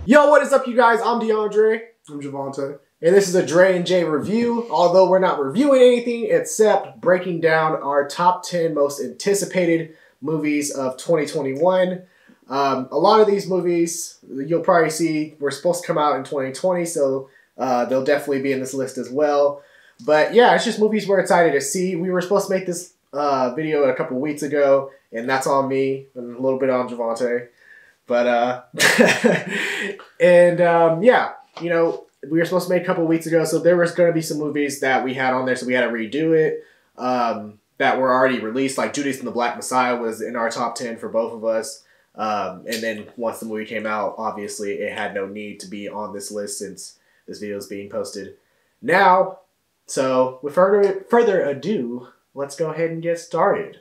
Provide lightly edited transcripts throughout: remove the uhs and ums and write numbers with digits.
Yo, what is up, you guys? I'm DeAndre. I'm Javante. And this is a Dre and Jay review, although we're not reviewing anything except breaking down our top 10 most anticipated movies of 2021. A lot of these movies, you'll probably see, were supposed to come out in 2020, so they'll definitely be in this list as well. But yeah, it's just movies we're excited to see. We were supposed to make this video a couple weeks ago, and that's on me, and a little bit on Javante. But, yeah, you know, we were supposed to make a couple weeks ago, so there was going to be some movies that we had on there, so we had to redo it, that were already released. Like Judas and the Black Messiah was in our top 10 for both of us. And then once the movie came out, obviously it had no need to be on this list since this video is being posted now. So with further ado, let's go ahead and get started.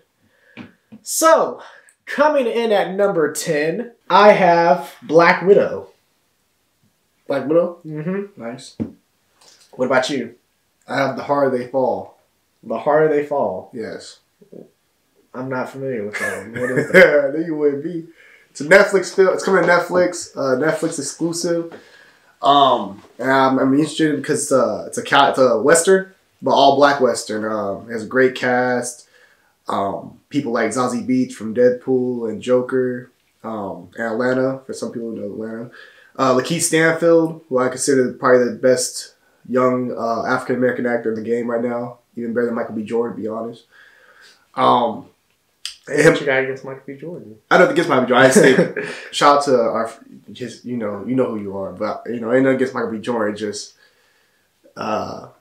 So, coming in at number 10, I have Black Widow. Black Widow? Mm-hmm. Nice. What about you? I have The Harder They Fall. The Harder They Fall. Yes. I'm not familiar with that one. What is that? I knew you would be. It's a Netflix film. It's coming to Netflix. Netflix exclusive. And I'm interested because it's a Western, but all black Western. It has a great cast. People like Zazie Beetz from Deadpool and Joker. And Atlanta, for some people who know Atlanta. Lakeith Stanfield, who I consider probably the best young African-American actor in the game right now. Even better than Michael B. Jordan, to be honest. What you got against Michael B. Jordan? I don't think it's Michael B. Jordan. I say shout out to our, just, you know who you are, but ain't nothing against Michael B. Jordan. Just don't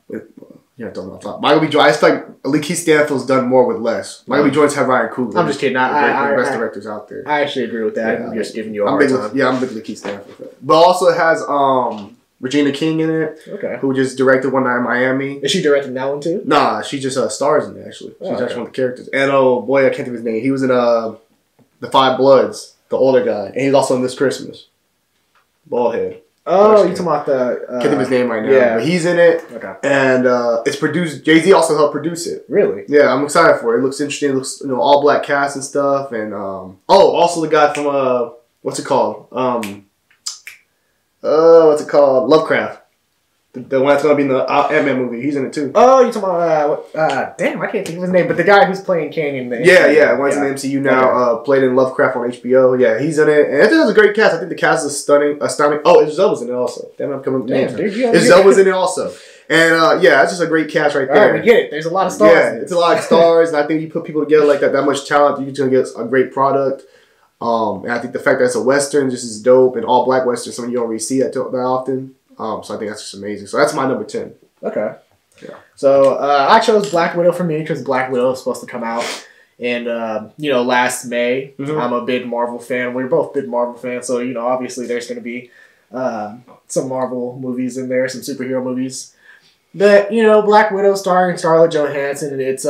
know. Michael B. Jordan. I just feel like Lakeith Stanfield's done more with less. Michael B. Jordan's had Ryan Coogler. I'm just kidding. The best directors out there. I actually agree with that. Yeah, I'm just giving you a hard time. I'm a big Lakeith Stanfield fan. But also it has Regina King in it. Okay. Who just directed One Night in Miami. Is she directing that one too? Nah, she just stars in it actually. She's actually one of the characters. And oh boy, I can't think of his name. He was in The Five Bloods, the older guy, and he's also in This Christmas. Baldhead. Oh, you're talking about the... can't think of his name right now. Yeah. But he's in it. Okay. And it's produced... Jay-Z also helped produce it. Really? Yeah, I'm excited for it. It looks interesting. It looks, all black cast and stuff. And, also the guy from, what's it called? Lovecraft. The one that's going to be in the Ant-Man movie. He's in it too. Oh, you're talking about... damn, I can't think of his name. But the guy who's playing Kang in the MCU. Yeah. One's in the MCU now. Played in Lovecraft on HBO. Yeah, he's in it. And I think it's a great cast. I think the cast is stunning. Astounding. Oh, Idris Elba's in it also. Damn, I'm coming. Idris Elba's in it also. And, it's just a great cast right there. All right, we get it. There's a lot of stars. Yeah, it's a lot of stars. And I think you put people together like that much talent, you're going to get a great product. And I think the fact that it's a Western just is dope. And all black Western, something you don't really see that often. So I think that's just amazing. So that's my number 10. Okay. Yeah. So I chose Black Widow for me because Black Widow is supposed to come out in, last May. Mm-hmm. I'm a big Marvel fan. We're both big Marvel fans. So, obviously there's going to be some Marvel movies in there, some superhero movies. But, Black Widow starring Scarlett Johansson, and it's,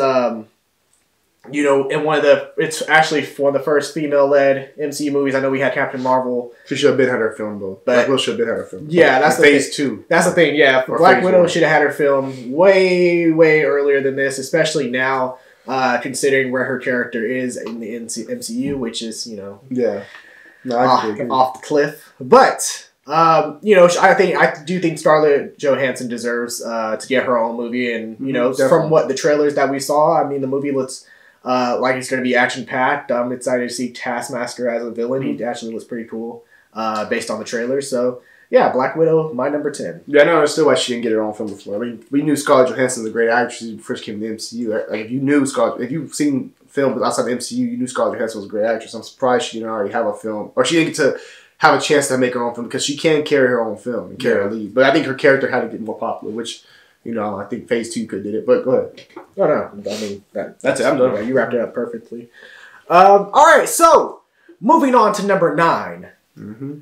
it's actually one of the first female-led MCU movies. I know we had Captain Marvel. She should have been had her film, though. Black Widow should have been had her film. Yeah, that's Phase 2. That's the thing, yeah. Black Widow should have had her film way, way earlier than this, especially now, considering where her character is in the MCU, which is, Yeah. No, off the cliff. But, I do think Scarlett Johansson deserves to get her own movie. And, from what the trailers that we saw, I mean, the movie looks... like it's going to be action-packed. I'm excited to see Taskmaster as a villain. He actually looks pretty cool based on the trailer. So, yeah, Black Widow, my number 10. Yeah, I don't understand why she didn't get her own film before. I mean, we knew Scarlett Johansson was a great actress when she first came to the MCU. Like, if you've seen films outside the MCU, you knew Scarlett Johansson was a great actress. I'm surprised she didn't already have a film. Or she didn't get to have a chance to make her own film because she can carry her own film and carry her lead. But I think her character had to get more popular, which... I think Phase 2 could did it, but go ahead. No. I mean, that's it. I'm done. You wrapped it up perfectly. All right, so moving on to number 9. Mm-hmm.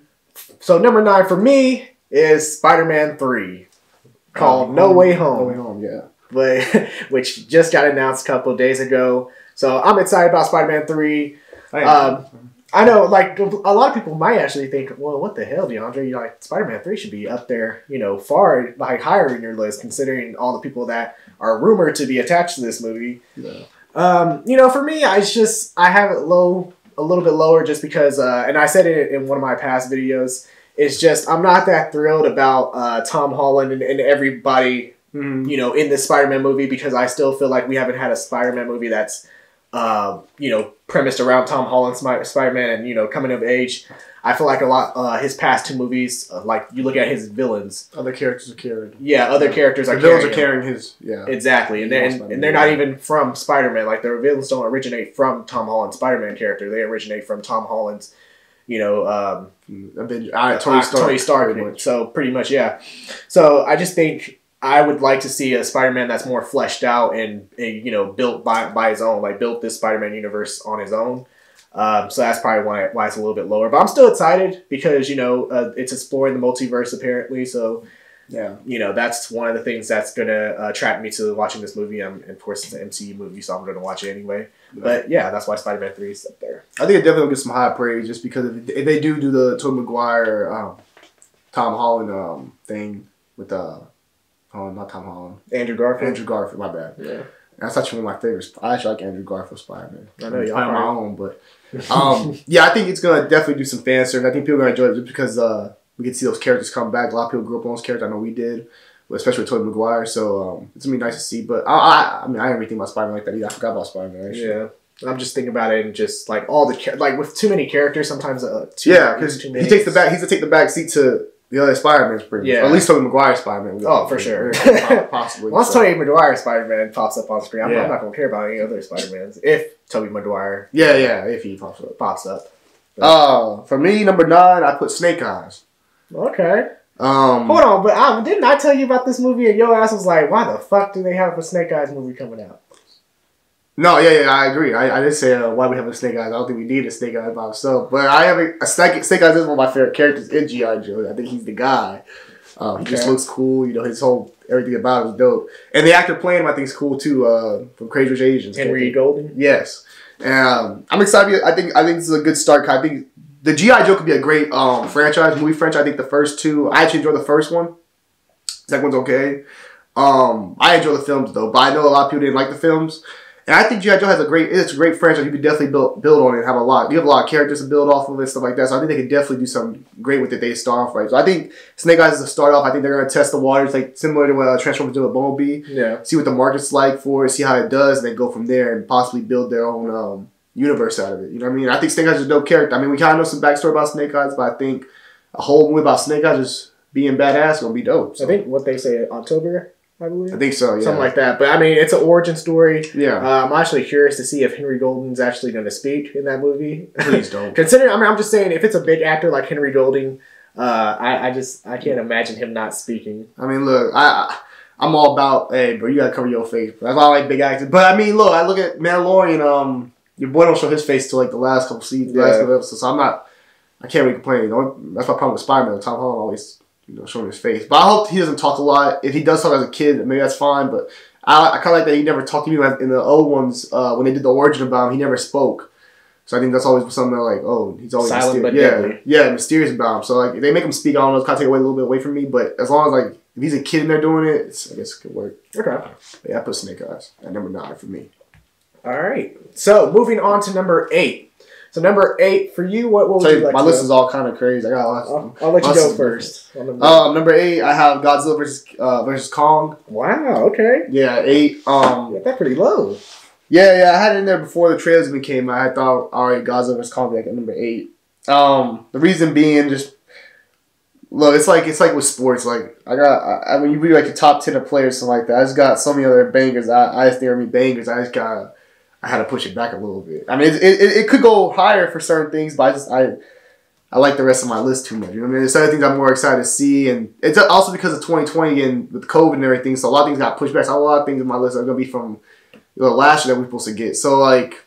So number 9 for me is Spider-Man 3, called No Way Home. No Way Home, yeah. But which just got announced a couple of days ago. So I'm excited about Spider-Man 3. I know, like, a lot of people might actually think, well, what the hell, DeAndre? Spider-Man 3 should be up there, far, higher in your list, considering all the people that are rumored to be attached to this movie. Yeah. For me, I have it a little bit lower just because, and I said it in one of my past videos, It's just I'm not that thrilled about Tom Holland and everybody, you know, in this Spider-Man movie because I still feel like we haven't had a Spider-Man movie that's, you know, premised around Tom Holland's Spider-Man and, you know, coming of age. I feel like a lot his past two movies, like you look at his villains, other characters are carrying. Yeah, other characters are. The villains are carrying his. Yeah, exactly, and they're not even from Spider-Man. Like the villains don't originate from Tom Holland's Spider-Man character. They originate from Tom Holland's, you know, Tony Stark. So pretty much, yeah. So I just think I would like to see a Spider-Man that's more fleshed out and you know built by his own, like built this Spider-Man universe on his own. So that's probably why it's a little bit lower. But I'm still excited because, you know, it's exploring the multiverse apparently. So, yeah, you know, that's one of the things that's going to attract me to watching this movie. And of course, it's an MCU movie, so I'm going to watch it anyway. Yeah. But yeah, that's why Spider-Man 3 is up there. I think it definitely will get some high praise just because if they do the Tobey Maguire, Tom Holland thing with not Tom Holland. Andrew Garfield. Andrew Garfield, my bad. Yeah. That's actually one of my favorites. I actually like Andrew Garfield Spider-Man. I know y'all on my own, but yeah, I think it's gonna definitely do some fan service. I think people are gonna enjoy it just because we get to see those characters come back. A lot of people grew up on those characters. I know we did, especially with Tobey Maguire. So it's gonna be nice to see. But I mean, I didn't really think about Spider-Man like that either. I forgot about Spider-Man. Actually. Yeah. I'm just thinking about it and just like all the like with too many characters sometimes. Because he takes the back. He's to take the back seat to the other Spider-Man's pretty much. Or at least Tobey Maguire Spider-Man. Oh, for sure. Possibly. Once Tobey Maguire Spider-Man pops up on screen, I'm not going to care about any other Spider-Mans. If Tobey Maguire... Yeah, if he pops up. For me, number 9, I put Snake Eyes. Okay. Hold on, but didn't I tell you about this movie and your ass was like, why the fuck do they have a Snake Eyes movie coming out? No, yeah, I agree. I did say why we have a Snake Eyes. I don't think we need a Snake Eyes by himself. But I have a Snake Eyes is one of my favorite characters in G.I. Joe. I think he's the guy. He just looks cool. You know, his whole everything about him is dope. And the actor playing him, I think, is cool too. From Crazy Rich Asians. Henry Golden. Yes. I'm excited. I think this is a good start. I think the G.I. Joe could be a great movie franchise. I think the first two. I actually enjoyed the first one. Second one's okay. I enjoy the films though, but I know a lot of people didn't like the films. And I think G.I. Joe has a great franchise. You could definitely build on it and have a lot. You have a lot of characters to build off of it, stuff like that. So I think they could definitely do something great with it. They start off right. So I think Snake Eyes is a start off. I think they're going to test the waters, like similar to what Transformers did with Bumblebee. Yeah. See what the market's like for it, see how it does, and then go from there and possibly build their own universe out of it. You know what I mean? I think Snake Eyes is a dope character. I mean, we kind of know some backstory about Snake Eyes, but I think a whole movie about Snake Eyes just being badass is going to be dope. So. I think what they say, October. I believe. I think so, yeah. Something like that. But, I mean, it's an origin story. Yeah. I'm actually curious to see if Henry Golding's actually going to speak in that movie. Please don't. I'm just saying, if it's a big actor like Henry Golding, I can't imagine him not speaking. I mean, look, I'm all about, hey, bro, you got to cover your face. That's why I like big actors. But, I mean, look, I look at Mandalorian, your boy don't show his face till, like, the last couple seasons, last couple episodes. So I can't really complain. That's my problem with Spider-Man. Tom Holland always... showing his face. But I hope he doesn't talk a lot. If he does talk as a kid, maybe that's fine. But I kind of like that he never talked to me in the old ones when they did the origin about him. He never spoke. So I think that's always something like, oh, he's always silent but deadly. Yeah, mysterious about him. So like if they make him speak, I don't know, it's kind of take a little bit away from me. But as long as like if he's a kid and they're doing it, I guess it could work. Okay. Yeah, I put Snake Eyes at number 9 for me. All right. So moving on to number 8. So number 8 for you, what would you like? My list is all kind of crazy. I got I'll let you go first. Number 8, I have Godzilla versus Kong. Wow. Okay. Yeah, 8. You got that pretty low. Yeah. I had it in there before the trailers even came out. I thought, all right, Godzilla vs. Kong at number 8. The reason being just look, it's like with sports. Like I mean, you read like the top 10 of players, something like that. I just got so many other bangers. I just think are bangers. I had to push it back a little bit. I mean, it could go higher for certain things, but I like the rest of my list too much. You know what I mean? There's other things I'm more excited to see, and it's also because of 2020 and with COVID and everything. So a lot of things got pushed back. So a lot of things in my list are gonna be from last year that we're supposed to get. So like,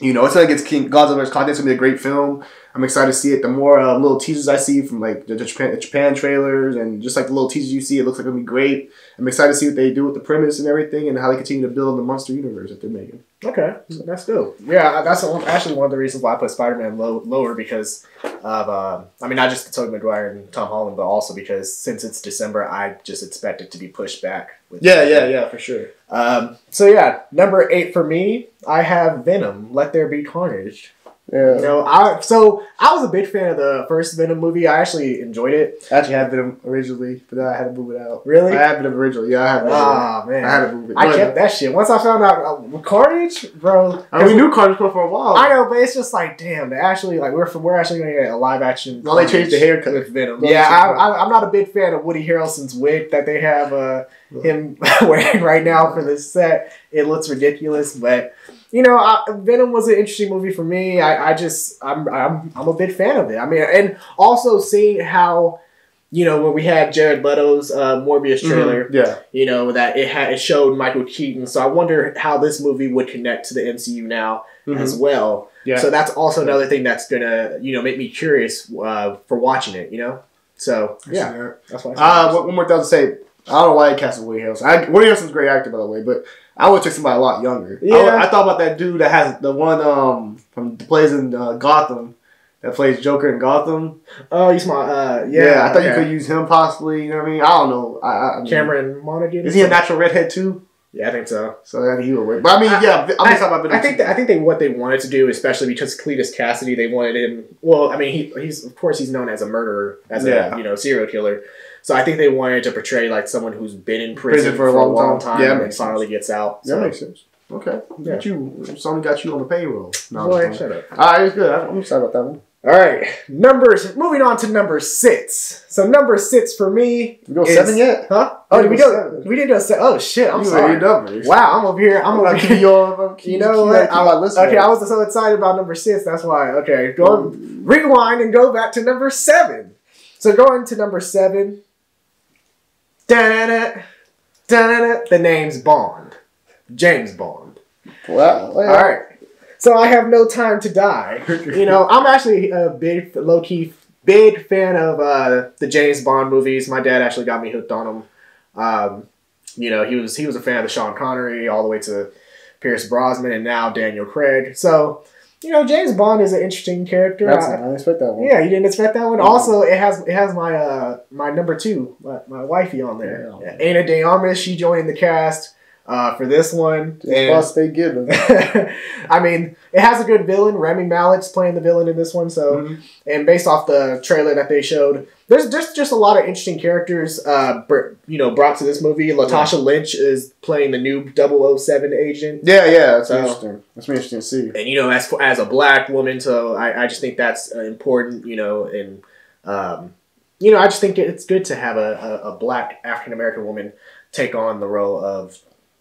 it's like it's Godzilla vs. Kong. It's gonna be a great film. I'm excited to see it. The more little teasers I see from like the Japan trailers and just like the little teasers you see, it looks like it'll be great. I'm excited to see what they do with the premise and everything and how they continue to build the monster universe that they're making. Okay, that's dope. Yeah, that's actually one of the reasons why I put Spider-Man lower because of, not just Tobey Maguire and Tom Holland, but also because since it's December, I just expect it to be pushed back. Yeah, for sure. So yeah, number 8 for me, I have Venom, Let There Be Carnage. Yeah. You know, I was a big fan of the first Venom movie. I actually enjoyed it. I actually had Venom originally, but then I had to move it out. Really? I had Venom originally. Yeah, I had Venom. Oh man, I had to move it. I kept that shit. Once I found out Carnage, bro. I mean, we knew Carnage for a while. I know, but it's just like, damn. They actually like we're actually gonna get a live action. Well, they changed the haircut with Venom. Well, Yeah, I'm not a big fan of Woody Harrelson's wig that they have him wearing right now for this set. It looks ridiculous, but. You know, Venom was an interesting movie for me. I'm a big fan of it. I mean, and also seeing how, you know, when we had Jared Leto's Morbius trailer, yeah, you know that it showed Michael Keaton. So I wonder how this movie would connect to the MCU now as well. Yeah. So that's also another thing that's gonna make me curious for watching it. You know, so yeah, that's why. One more thing to say. I don't know why I cast Woody Harrelson. Woody Harrelson's a great actor, by the way, but I would take somebody a lot younger. Yeah. I thought about that dude that has the one from plays in Gotham, that plays Joker in Gotham. Oh, you smart. Yeah, I thought you could use him possibly. You know what I mean? I don't know. I mean, Cameron Monaghan. Is he a natural redhead too? Yeah, I think so. So that he would work. But I mean, yeah, I'm just talking about. I think what they wanted to do, especially because Cletus Cassidy, they wanted him. Well, I mean, he's of course he's known as a murderer, as a serial killer. So I think they wanted to portray like someone who's been in prison for a long time and finally gets out. So. That makes sense. Okay. Yeah. Someone got you on the payroll. No, boy, shut up. All right, it's good. I'm excited about that one. All right. Moving on to number 6. So number 6 for me. We go 7 yet? Huh? Oh, did we go? We didn't go 7. Oh shit! I'm sorry. Wow, I'm over here. You know what? Okay, I was so excited about number 6. That's why. Okay, rewind and go back to number 7. So going to number 7. The name's Bond. James Bond. Wow. All right. So I have no time to die. You know, I'm actually a low-key fan of the James Bond movies. My dad actually got me hooked on them. You know, he was a fan of the Sean Connery all the way to Pierce Brosnan and now Daniel Craig. So, you know, James Bond is an interesting character. I didn't expect that one. Yeah, you didn't expect that one. Mm-hmm. Also, it has my number 2, my wifey on there. Yeah. Ana de Armas, she joined the cast for this one. Stay given. I mean, it has a good villain. Rami Malek's playing the villain in this one. So, and based off the trailer that they showed, there's just a lot of interesting characters, brought to this movie. Latasha Lynch is playing the new 007 agent. Yeah, that's interesting. That's interesting to see. And, you know, as a black woman, so I just think that's important, you know, and, I just think it's good to have a black African-American woman take on the role of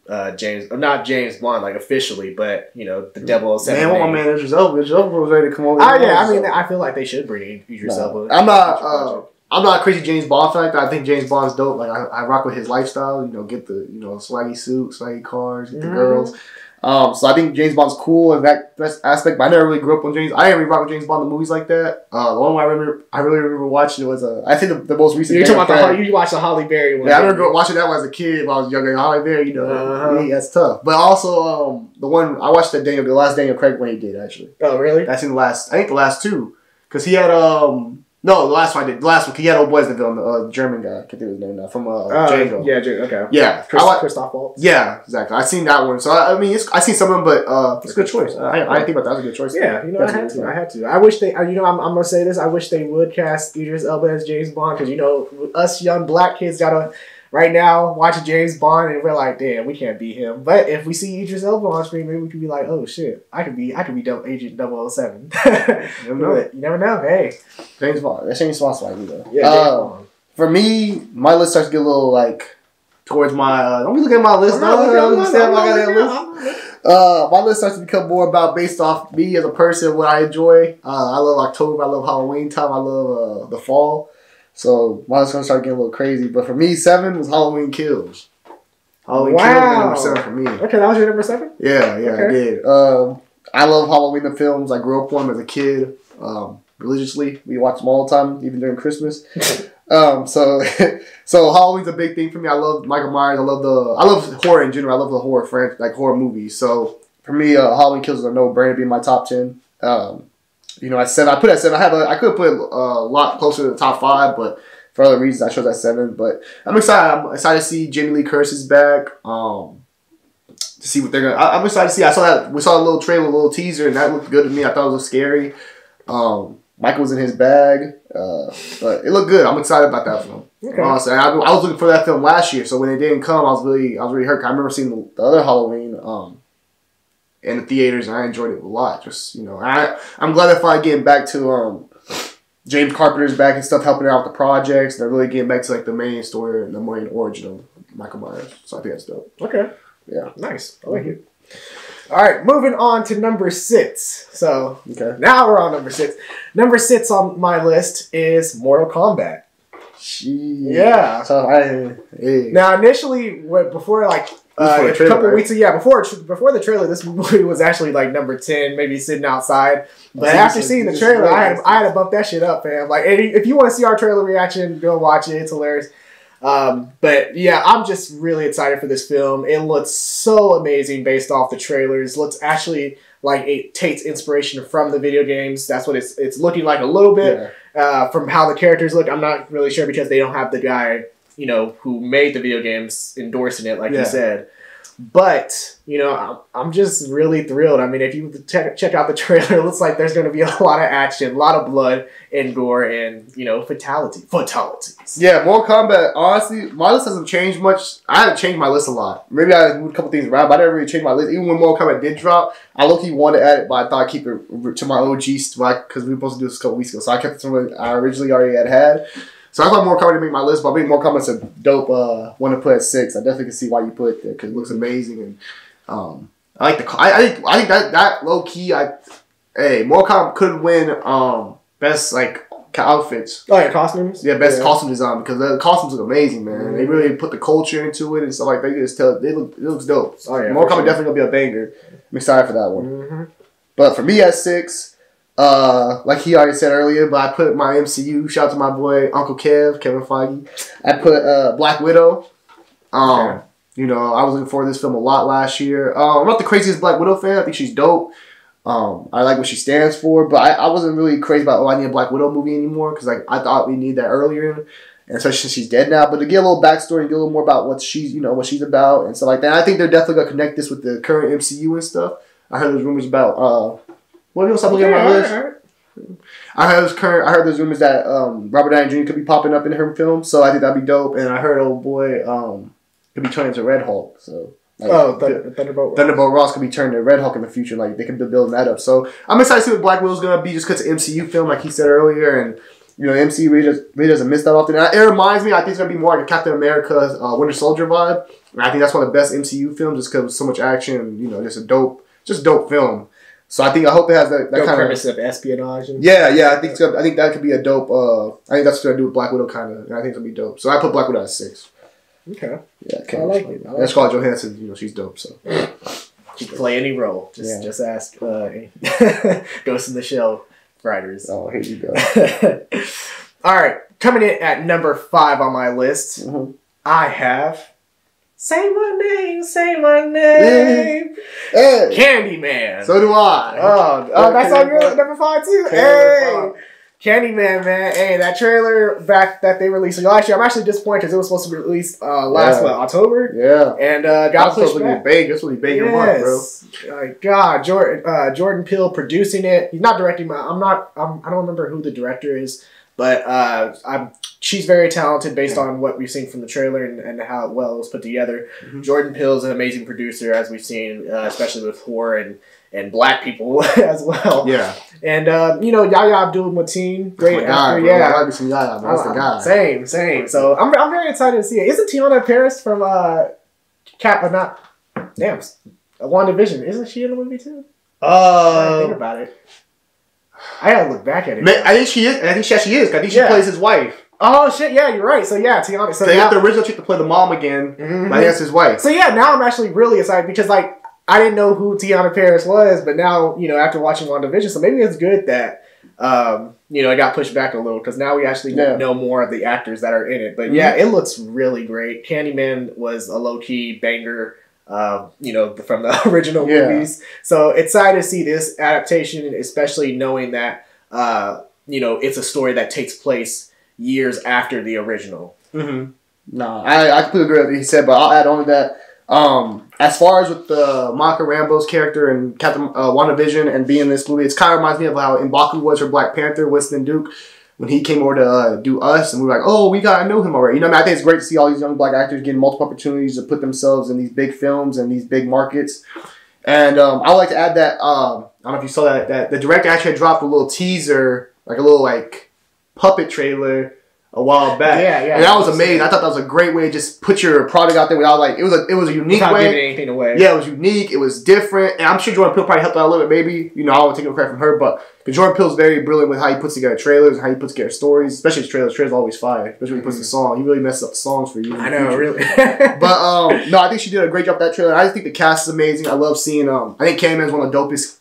not James Bond, like officially, but, you know, the 007. Man, my man Idris Elba. Idris Elba was ready to come over. I feel like they should bring Idris Elba. I'm not a crazy James Bond fan like that. I think James Bond's dope. Like I rock with his lifestyle. You know, get the swaggy suit, swaggy cars, get the girls. So I think James Bond's cool in that aspect. But I never really grew up on James. I didn't really rock with James Bond the movies like that. The one I really remember watching was I think the most recent. You're talking about you watched the Halle Berry one. Yeah, I remember watching that one as a kid when I was younger. Halle Berry, that's tough. But also the one I watched the last Daniel Craig one he did actually. Oh really? That's in the last. I think the last 2 because he had No, the last one I did. The last one, he had old boy as the villain, the German guy. I can't think of his name now. From Django. Yeah, okay. Yeah. Christoph Waltz. Yeah, exactly. I seen that one. So, I mean, I seen some of them, but it's a good choice. I didn't think about that. That was a good choice. Yeah, I had to. I wish they, I'm going to say this. I wish they would cast Idris Elba as James Bond because, us young black kids got to, right now, watch a James Bond and we're like, damn, we can't beat him. But if we see Idris Elba on screen, maybe we could be like, oh shit, I could be Agent 007. You never know. Hey, James Bond. That's James Bond's like me though. Yeah, James Bond. For me, my list starts to get a little like towards my. Don't be looking at my list. My list starts to become more about based off me as a person, what I enjoy. I love October. I love Halloween time. I love the fall. So mine's gonna start getting a little crazy. But for me, 7 was Halloween Kills. Halloween Kills was number 7 for me. Okay, that was your number 7? Yeah, okay. I did. I love Halloween the films. I grew up on them as a kid. Religiously. We watch them all the time, even during Christmas. So Halloween's a big thing for me. I love Michael Myers. I love horror in general. I love the horror horror movies. So for me, Halloween Kills is a no-brainer. Be in my top 10. At 7, I put it at 7. I could put a lot closer to the top 5, but for other reasons, I chose at 7. But I'm excited. I'm excited to see Jamie Lee Curtis back. to see what they're gonna. I'm excited to see. We saw a little trailer, a little teaser, and that looked good to me. I thought it was scary. Michael was in his bag, but it looked good. I'm excited about that film. Okay. Honestly, I was looking for that film last year, so when it didn't come, I was really hurt. I remember seeing the other Halloween in the theaters, and I enjoyed it a lot. Just I'm glad they're finally getting back to James Carpenter's back and stuff, helping out with the projects. They're really getting back to like the main story and the main origin of Michael Myers. So I think that's dope. Okay. Yeah. Nice. I like it. All right, moving on to number 6. So now we're on number 6. Number 6 on my list is Mortal Kombat. Yeah. So Now initially, before a couple weeks ago, before the trailer, this movie was actually like number 10, maybe sitting outside. But after seeing the trailer, I had to bump that shit up, fam. Like, if you want to see our trailer reaction, go watch it. It's hilarious. But yeah, I'm just really excited for this film. It looks so amazing based off the trailers. Looks actually like it takes inspiration from the video games. That's what it's looking like a little bit. From how the characters look. I'm not really sure because they don't have the guy, who made the video games endorsing it, like you said. But, I'm just really thrilled. I mean, if you check out the trailer, it looks like there's going to be a lot of action, a lot of blood and gore and, fatalities. Yeah, Mortal Kombat, honestly, my list hasn't changed much. I haven't changed my list a lot. Maybe I moved a couple things around, but I never really changed my list. Even when Mortal Kombat did drop, I low-key wanted to add it, but I thought I'd keep it to my OG spot because we were supposed to do this a couple weeks ago. So I kept it to what I originally already had. So I thought Mortal Kombat to make my list, but I think Mortal Kombat's a dope one to put at 6. I definitely can see why you put it there because it looks amazing, and I like I think that low key. Mortal Kombat could win best outfits. Oh yeah, costumes. Yeah, best costume design because the costumes look amazing, man. Mm-hmm. They really put the culture into it and stuff like that. You just tell it looks dope. Oh yeah, Mortal Kombat definitely gonna be a banger. I'm excited for that one. Mm-hmm. But for me at 6. Like he already said earlier, but I put my MCU. Shout out to my boy Uncle Kevin Feige. I put Black Widow. I was looking forward to this film a lot last year. I'm not the craziest Black Widow fan. I think she's dope. I like what she stands for, but I wasn't really crazy about I need a Black Widow movie anymore because I thought we needed that earlier, and especially since she's dead now. But to get a little backstory and get a little more about what she's about and stuff like that. I think they're definitely gonna connect this with the current MCU and stuff. I heard there's rumors about What else? I'm looking at my list. I heard there's rumors that Robert Downey Jr. could be popping up in her film, so I think that'd be dope. And I heard old boy could be turning into Red Hulk. So Thunderbolt Ross could be turned to Red Hulk in the future. Like they could be building that up. So I'm excited to see what Black Widow's gonna be, just because it's an MCU film, like he said earlier, and the MCU really doesn't miss that often. And it reminds me, I think it's gonna be more like a Captain America, Winter Soldier vibe. And I think that's one of the best MCU films, just because so much action, and just a dope film. So I hope it has that kind of premise of espionage. I think that could be a dope. I think that's what I do with Black Widow kind of, and I think it'll be dope. So I put Black Widow at 6. Okay. Yeah, I like it. And Scarlett Johansson, she's dope. So she can play any role. Just ask Ghost in the Shell writers. Oh, here you go. All right, coming in at number 5 on my list, I have. Say my name. Hey. Candyman. So do I. Oh, that's on your number 5 too. Hey, Candyman, man. Hey, that trailer that they released last year. I'm actually disappointed because it was supposed to be released October. Yeah. And got pushed back. That's what he banging month, bro. My God, Jordan Peele producing it. He's not directing. I don't remember who the director is, but she's very talented based on what we've seen from the trailer and how well it was put together. Mm-hmm. Jordan Peele is an amazing producer, as we've seen, especially with horror and black people as well. Yeah. And, Yahya Abdul-Mateen, great actor. Bro. Yeah. I like some Yahya, man. That's the guy. Same. So I'm very excited to see it. Isn't Tiana Paris from WandaVision, isn't she in the movie too? I think about it. I gotta look back at it. I think she is. I think she actually is. I think she plays his wife. Oh shit! Yeah, you're right. So yeah, Tiana. So they got the original chick to play the mom again. Mm-hmm. But that's his wife. So yeah, now I'm actually really excited because I didn't know who Tiana Paris was, but now after watching WandaVision, so maybe it's good that it got pushed back a little because now we actually know more of the actors that are in it. But yeah, it looks really great. Candyman was a low key banger. From the original movies. So excited to see this adaptation, especially knowing that it's a story that takes place years after the original. Mm-hmm. No, I completely agree with what he said, but I'll add on to that. as far as with the Monica Rambeau's character and Captain WandaVision and being in this movie, it kind of reminds me of how M'Baku was for Black Panther, Winston Duke, when he came over to do Us, and we were like, oh, we gotta know him already. You know, I think it's great to see all these young black actors getting multiple opportunities to put themselves in these big films and these big markets. And I would like to add that I don't know if you saw that the director actually had dropped a little teaser, like a little like puppet trailer a while back. Yeah. And that was amazing. I thought that was a great way to just put your product out there without like it was a unique Without way. giving anything away. Yeah, it was unique. It was different, and I'm sure Jordan Peele probably helped out a little bit. Maybe I don't want to take no credit from her, but Jordan Peele's very brilliant with how he puts together trailers and how he puts together stories, especially his trailers. Trailers are always fire, especially when he puts the song. He really messes up the songs for you. I know, really. But no, I think she did a great job with that trailer. I just think the cast is amazing. I love seeing. I think Candyman is one of the dopest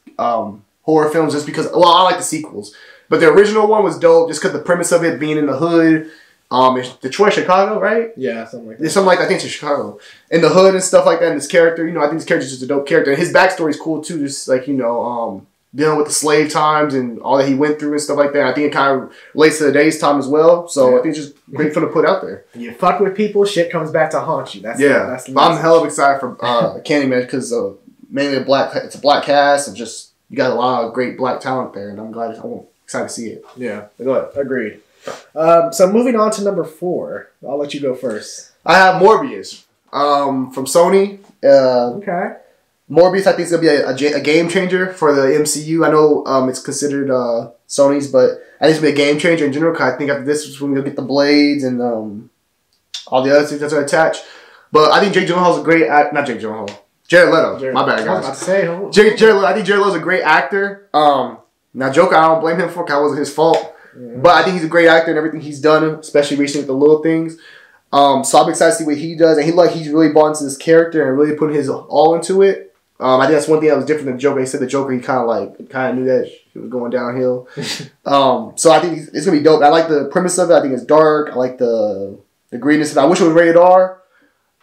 horror films, just because. Well, I like the sequels, but the original one was dope just because the premise of it being in the hood. It's Detroit, Chicago, right? Yeah, something like that. It's something like that. I think it's in Chicago. In the hood and stuff like that, and this character, I think this character's just a dope character. And his backstory is cool too, just like, dealing with the slave times and all that he went through and stuff like that. I think it kind of relates to today's time as well. So I think it's just great fun to put out there. You fuck with people, shit comes back to haunt you. That's I'm hell of excited for Candyman because mainly it's a black cast and just you got a lot of great black talent there, and I'm excited to see it. Yeah, go ahead. Agreed. So moving on to number 4. I'll let you go first. I have Morbius from Sony. Okay. Morbius, I think, is going to be a game changer for the MCU. I know it's considered Sony's, but I think it's going to be a game changer in general because I think after this is when we'll get the blades and all the other things that are attached. But I think Jake Gyllenhaal is a great not Jake Gyllenhaal. Jared Leto. My bad, guys. I was about to say, I think Jared Leto's a great actor. Now, Joker, I don't blame him for it because it wasn't his fault. Mm-hmm. But I think he's a great actor in everything he's done, especially recently with the little things. So I'm excited to see what he does. And he's really bought into this character and really put his all into it. I think that's one thing that was different than Joker. He said the Joker, he kind of knew that it was going downhill. So I think it's going to be dope. I like the premise of it. I think it's dark. I like the greenness of it. I wish it was rated R.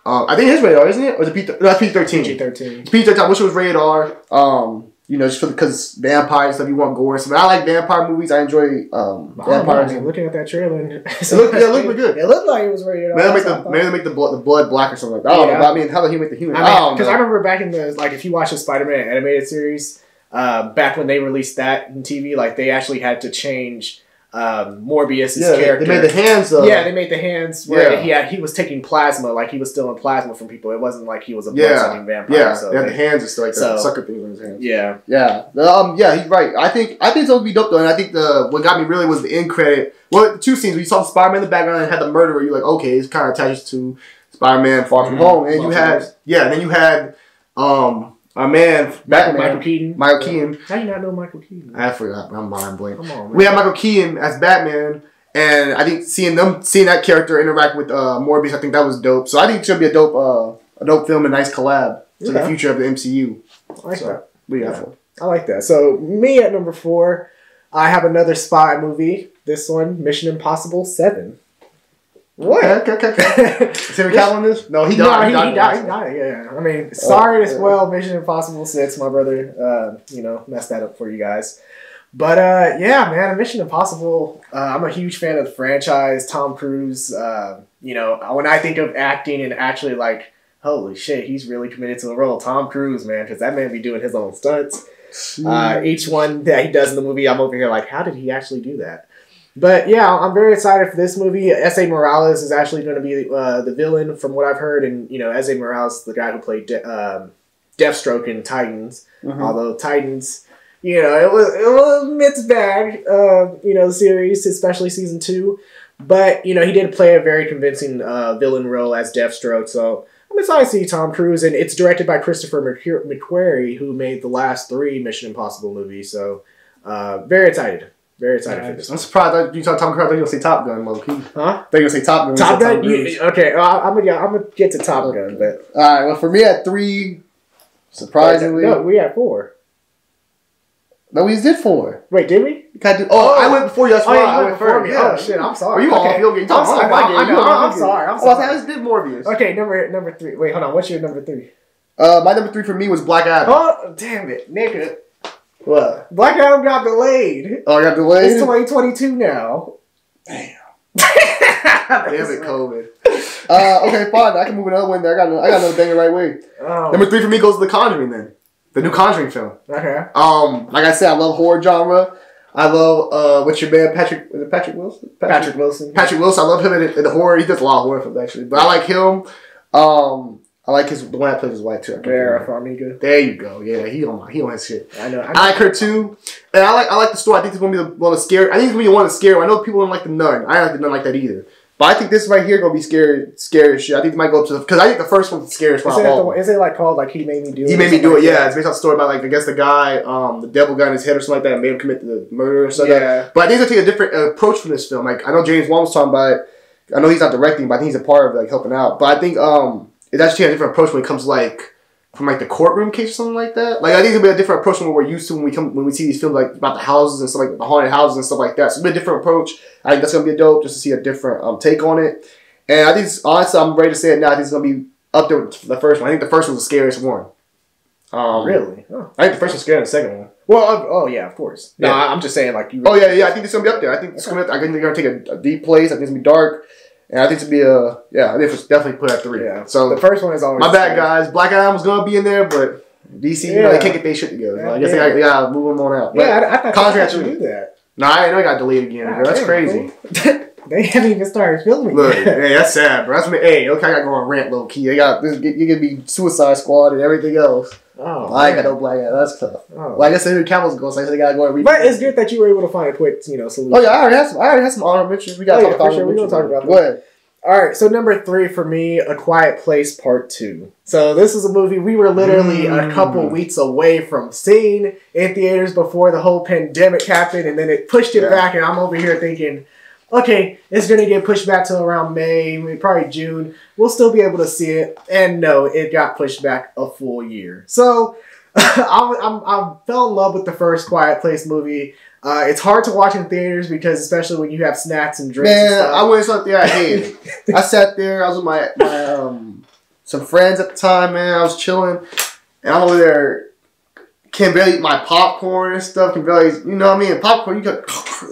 I think it is rated R, isn't it? Or is it PG-13? PG-13. It's PG-13. I wish it was rated R. Just because vampires stuff, you want gore and stuff. I like vampire movies. I enjoy vampires. I'm looking at that trailer. It looked pretty good. It looked like it was rated R. Maybe they make the blood black or something like that. I don't know. But I mean, how did he make the human? Because I remember back in the if you watch the Spider-Man animated series, back when they released that in TV, they actually had to change Morbius's character. They made the hands. Yeah, they made the hands where he was taking plasma, he was stealing plasma from people. It wasn't like he was a blood-sucking vampire. Yeah, so they had the hands and stuff like that. Sucker things in his hands. Yeah. Yeah, he's right. I think it's gonna be dope though, and I think what got me really was the end credit. Well, the two scenes where you saw Spider-Man in the background and had the murderer. You're like, okay, it's kind of attached to Spider-Man Far From Home, and then you had our man, Batman. Michael Keaton. How do you not know Michael Keaton? I forgot. I'm mind blank. Come on, man. We have Michael Keaton as Batman, and I think seeing that character interact with Morbius, I think that was dope. So I think it should be a dope film, a nice collab to the future of the MCU. I like that. I like that. So me at number 4, I have another spy movie. This one, Mission Impossible 7. What? Okay. Is he in this? No, he died. He died. Yeah. I mean, sorry to spoil Mission Impossible 6. My brother, messed that up for you guys. But, man, Mission Impossible, I'm a huge fan of the franchise. Tom Cruise, when I think of acting and actually, holy shit, he's really committed to the role. Tom Cruise, man, because that man be doing his own stunts. Each one that he does in the movie, I'm over here how did he actually do that? But yeah, I'm very excited for this movie. S.A. Morales is actually going to be the villain, from what I've heard, and S.A. Morales, the guy who played Deathstroke in Titans. Mm-hmm. Although Titans, it was a mixed bag. The series, especially season 2, but he did play a very convincing villain role as Deathstroke. So I'm excited to see Tom Cruise, and it's directed by Christopher McQuarrie, who made the last 3 Mission Impossible movies. So very excited. Very excited for this. I'm surprised you saw Tom Cruise. I thought you were going to say Top Gun, low key. Huh? I thought you were going to say Top Gun. Top Gun? Okay, I'm gonna get to Top Gun. But alright, well, for me at 3, surprisingly. No, we had 4. No, we did 4. Wait, did we? I went before you. That's why I went first. Yeah. Oh, shit, I'm sorry. Are you off? You're getting I'm sorry. I just did Morbius. Okay, number 3. Wait, hold on. What's your number 3? My number 3 for me was Black Adam. Oh, damn it, nigga. What? Black Adam got delayed. Oh, it got delayed? It's 2022 now. Damn. Damn it, COVID. Okay, fine. I can move another one there. I got another banger right way. Oh. Number 3 for me goes to The Conjuring. Then the new Conjuring film. Okay. Like I said, I love horror genre. I love what's your man Patrick Wilson? Patrick Wilson. Patrick Wilson. I love him in the horror. He does a lot of horror films actually, but I like him. I like the one that plays his wife too. Vera Farmiga. There you go. Yeah, he on his shit. I know. I like her too, and I like the story. I think it's gonna be the one of the scary. I think it's gonna be one of the scary. I know people don't like the Nun. I don't like the Nun like that either. But I think this right here gonna be scary as shit. I think it might go up to because I think the first one's the scariest one. Is it like called like He Made Me Do It? He Made Me Do It. Yeah, it's based on a story about like I guess the guy, the devil got in his head or something like that, and made him commit the murder or something. Yeah. But I think they'll take a different approach from this film. Like I know James Wan was talking about it. I know he's not directing, but I think he's a part of like helping out. But I think it actually has a different approach when it comes to like from like the courtroom case or something like that. Like I think it'll be a different approach from what we're used to when we see these films like about the houses and stuff like the haunted houses and stuff like that. So it'll be a different approach. I think that's gonna be dope just to see a different take on it. And I think honestly, I'm ready to say it now. I think it's gonna be up there with the first one. I think the first one's the scariest one. Really? Oh. I think the first one's scarier than the second one. Well, yeah, of course. No, Yeah. I'm just saying like you. Oh yeah. I think it's gonna be up there. I think it's gonna. I think they're gonna take a deep place. I think it's gonna be dark. And I think it's gonna be I think it's definitely put at 3. Yeah. So the first one is always. my bad, guys. Black Adam was gonna be in there, but DC, you know, they can't get their shit together. Yeah, I guess they gotta move them on out. But Yeah, I thought Conjuring they actually do that. Nah, I know it got deleted again, bro. That's crazy. They haven't even started filming Look, yet. hey, that's sad, bro. That's me. Hey, okay, I gotta go on rant, low key. They got this. You can be Suicide Squad and everything else. Oh, I ain't got no Black Adam. That's tough. Oh. Like I said, Henry Cavill's ghost. Like they gotta go and read. But it's good that you were able to find a quick, solution. Oh yeah, I already had some honorable mentions. We gotta talk about for sure. We're gonna talk about that. Go ahead. All right, so number 3 for me, A Quiet Place Part 2. So this is a movie we were literally a couple weeks away from seeing in theaters before the whole pandemic happened, and then it pushed it back, and I'm over here thinking, okay, it's going to get pushed back to around May, maybe probably June. We'll still be able to see it, and no, it got pushed back a full year. So I fell in love with the first Quiet Place movie. It's hard to watch in theaters because especially when you have snacks and drinks and stuff. I went something I hated. I sat there. I was with my some friends at the time, man. I was chilling, and I'm over there. Can barely eat my popcorn and stuff. Can barely, you know what I mean? Popcorn, you can.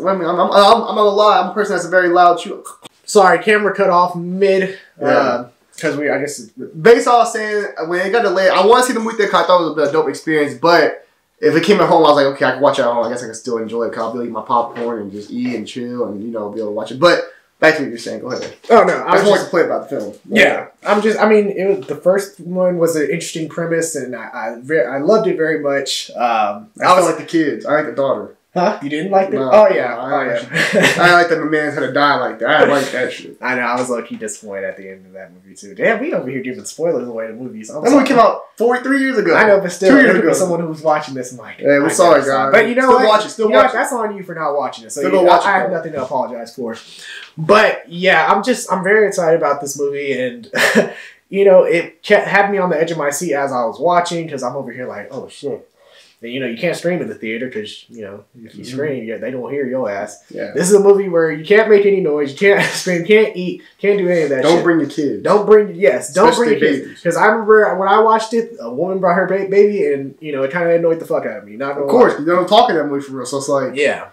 I mean, I'm not gonna lie. I'm a person that's a very loud chew. Sorry, camera cut off mid. Because I guess. Based on what I was saying, when it got delayed, I want to see the movie there because I thought it was a dope experience, but. If it came at home, I was like, okay, I can watch it at home. I guess I can still enjoy it because I'll be able to eat my popcorn and just eat and chill and, be able to watch it. But back to what you're saying. Go ahead. Oh, no. I just want to complain about the film. Yeah. The first one was an interesting premise and I loved it very much. I was like the kids. I like the daughter. Huh? You didn't like it? No, oh, yeah. I like that the man's had to die like that. I like that shit. I know. I was low-key disappointed at the end of that movie, too. Damn, we over here giving spoilers away to movies. That movie came out 43 years ago. I know, but still, 2 years ago. Someone who's watching this, I'm like, hey, we're sorry, guys. But you know still what? Watch it. Still watch it. That's on you for not watching it. So still go watch it. I have nothing to apologize for. But yeah, I'm very excited about this movie, and it had me on the edge of my seat as I was watching because I'm over here like, oh shit. And, you can't stream in the theater because, if you scream, they don't hear your ass. Yeah. This is a movie where you can't make any noise, you can't scream, can't eat, can't do any of that Don't shit. bring your kids. Don't bring your kids. Because I remember when I watched it, a woman brought her baby and, it kind of annoyed the fuck out of me. Of course, you don't talk in that movie for real, so it's like... Yeah.